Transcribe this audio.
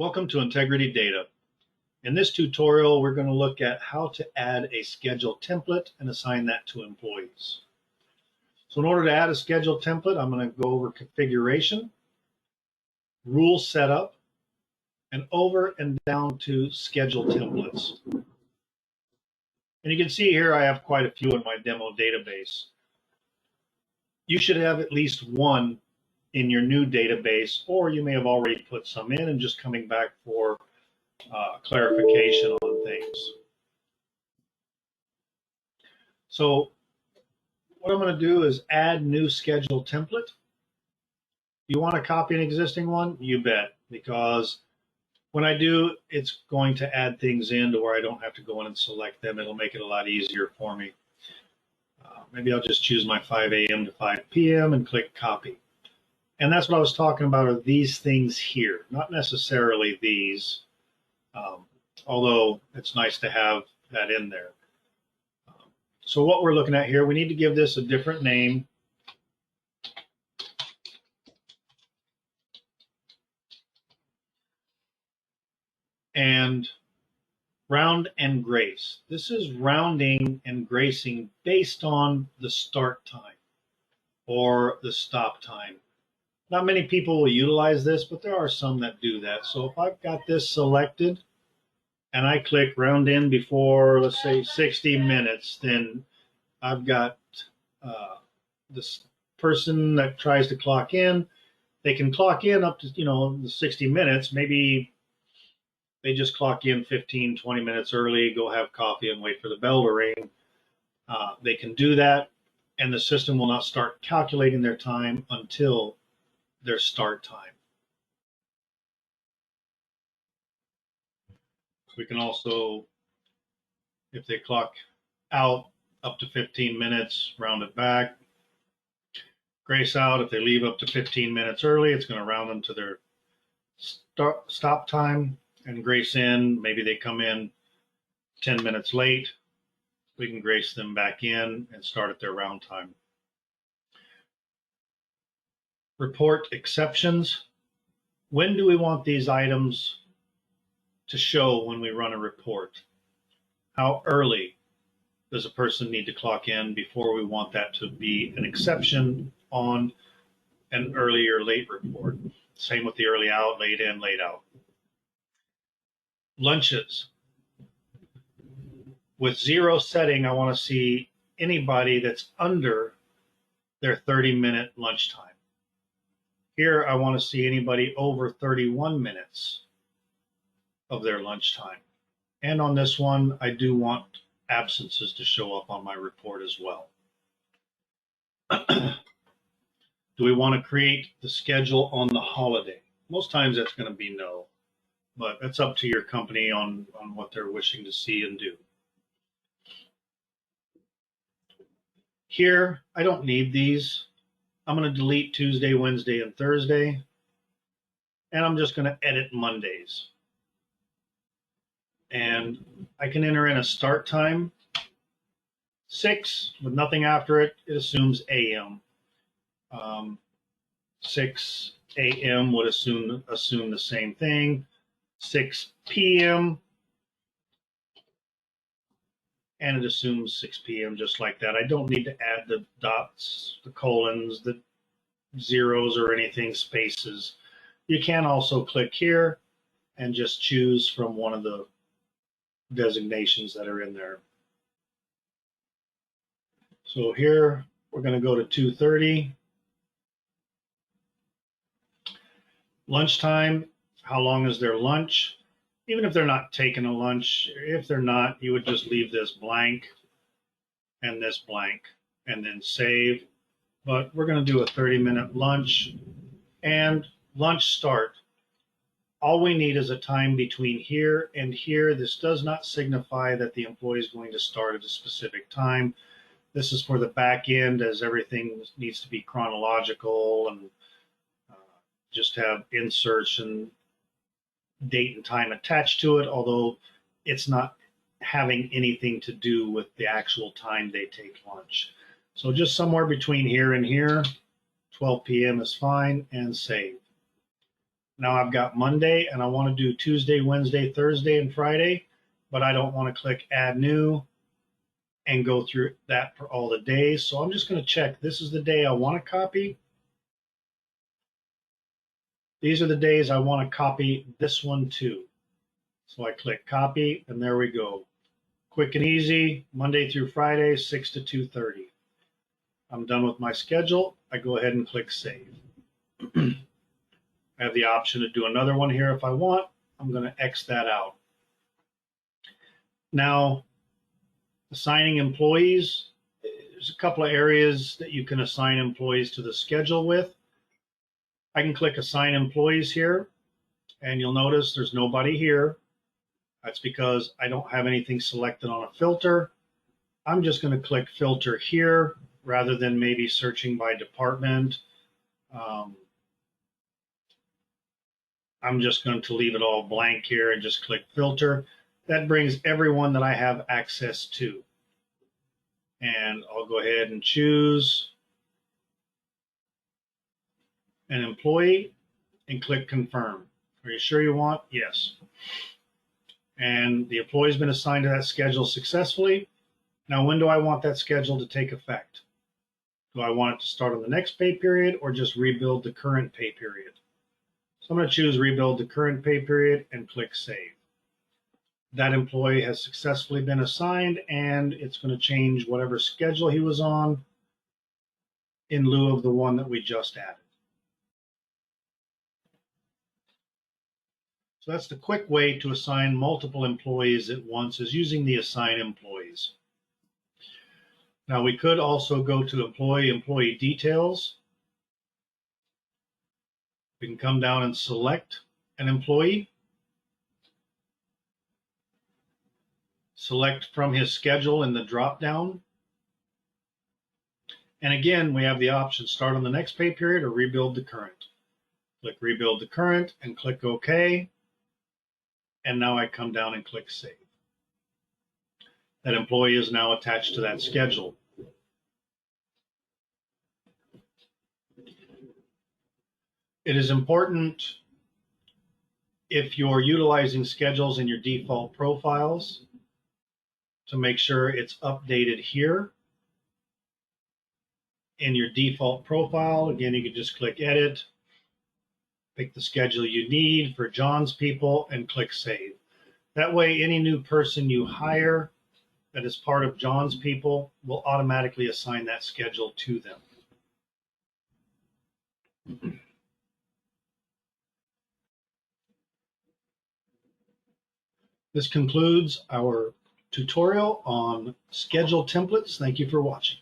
Welcome to Integrity Data. In this tutorial, we're going to look at how to add a schedule template and assign that to employees. So in order to add a schedule template, I'm going to go over configuration, rule setup, and over and down to schedule templates. And you can see here I have quite a few in my demo database. You should have at least one in your new database, or you may have already put some in and just coming back for clarification on things. So what I'm going to do is add new schedule template. You want to copy an existing one? You bet, because when I do, it's going to add things in to where I don't have to go in and select them. It'll make it a lot easier for me. Maybe I'll just choose my 5 a.m. to 5 p.m. and click copy. And that's what I was talking about, are these things here, not necessarily these, although it's nice to have that in there. So what we're looking at here, we need to give this a different name. And round and grace. This is rounding and gracing based on the start time or the stop time. Not many people will utilize this, but there are some that do that. So if I've got this selected and I click round in before, let's say 60 minutes, then I've got this person that tries to clock in. They can clock in up to, the 60 minutes. Maybe they just clock in 15, 20 minutes early, go have coffee and wait for the bell to ring. They can do that, and the system will not start calculating their time until their start time. We can also, if they clock out up to 15 minutes, round it back. Grace out, if they leave up to 15 minutes early, it's going to round them to their stop time. And grace in, maybe they come in 10 minutes late. We can grace them back in and start at their round time. Report exceptions. When do we want these items to show when we run a report? How early does a person need to clock in before we want that to be an exception on an early or late report? Same with the early out, late in, late out. Lunches. With 0 setting, I want to see anybody that's under their 30-minute lunchtime. Here, I want to see anybody over 31 minutes of their lunchtime. And on this one, I do want absences to show up on my report as well. Do we want to create the schedule on the holiday? Most times that's going to be no, but that's up to your company on what they're wishing to see and do. Here, I don't need these. I'm going to delete Tuesday, Wednesday, and Thursday, and I'm just going to edit Mondays. And I can enter in a start time, 6, with nothing after it. It assumes AM. 6 AM would assume the same thing. 6 PM, and it assumes 6 PM just like that. I don't need to add the dots, the colons, the zeros or anything, spaces. You can also click here and just choose from one of the designations that are in there. So here we're going to go to 2:30. Lunchtime, how long is their lunch? Even if they're not taking a lunch, if they're not, you would just leave this blank and this blank and then save. But we're going to do a 30-minute lunch and lunch start. All we need is a time between here and here. This does not signify that the employee is going to start at a specific time. This is for the back end, as everything needs to be chronological and just have inserts and date and time attached to it, although it's not having anything to do with the actual time they take lunch. So just somewhere between here and here, 12 p.m. is fine, and save. Now I've got Monday and I want to do Tuesday, Wednesday, Thursday, and Friday, but I don't want to click add new and go through that for all the days. So I'm just going to check. This is the day I want to copy. These are the days I want to copy this one too. So I click copy and there we go. Quick and easy, Monday through Friday, 6 to 2:30. I'm done with my schedule. I go ahead and click save. I have the option to do another one here if I want. I'm going to X that out. Now, assigning employees, there's a couple of areas that you can assign employees to the schedule with. I can click assign employees here, and you'll notice there's nobody here. That's because I don't have anything selected on a filter. I'm just going to click filter here rather than maybe searching by department. I'm just going to leave it all blank here and just click filter. That brings everyone that I have access to. And I'll go ahead and choose an employee and click confirm. Are you sure you want? Yes. And the employee's been assigned to that schedule successfully. Now, when do I want that schedule to take effect? Do I want it to start on the next pay period or just rebuild the current pay period? So I'm going to choose rebuild the current pay period and click save. That employee has successfully been assigned and it's going to change whatever schedule he was on in lieu of the one that we just added. So that's the quick way to assign multiple employees at once, is using the assign employees. Now we could also go to employee details. We can come down and select an employee. Select from his schedule in the drop down. And again, we have the option start on the next pay period or rebuild the current. Click rebuild the current and click OK. And now I come down and click save. That employee is now attached to that schedule. It is important, if you're utilizing schedules in your default profiles, to make sure it's updated here in your default profile. Again, you can just click edit, pick the schedule you need for John's people and click save. That way, any new person you hire that is part of John's people will automatically assign that schedule to them. This concludes our tutorial on schedule templates. Thank you for watching.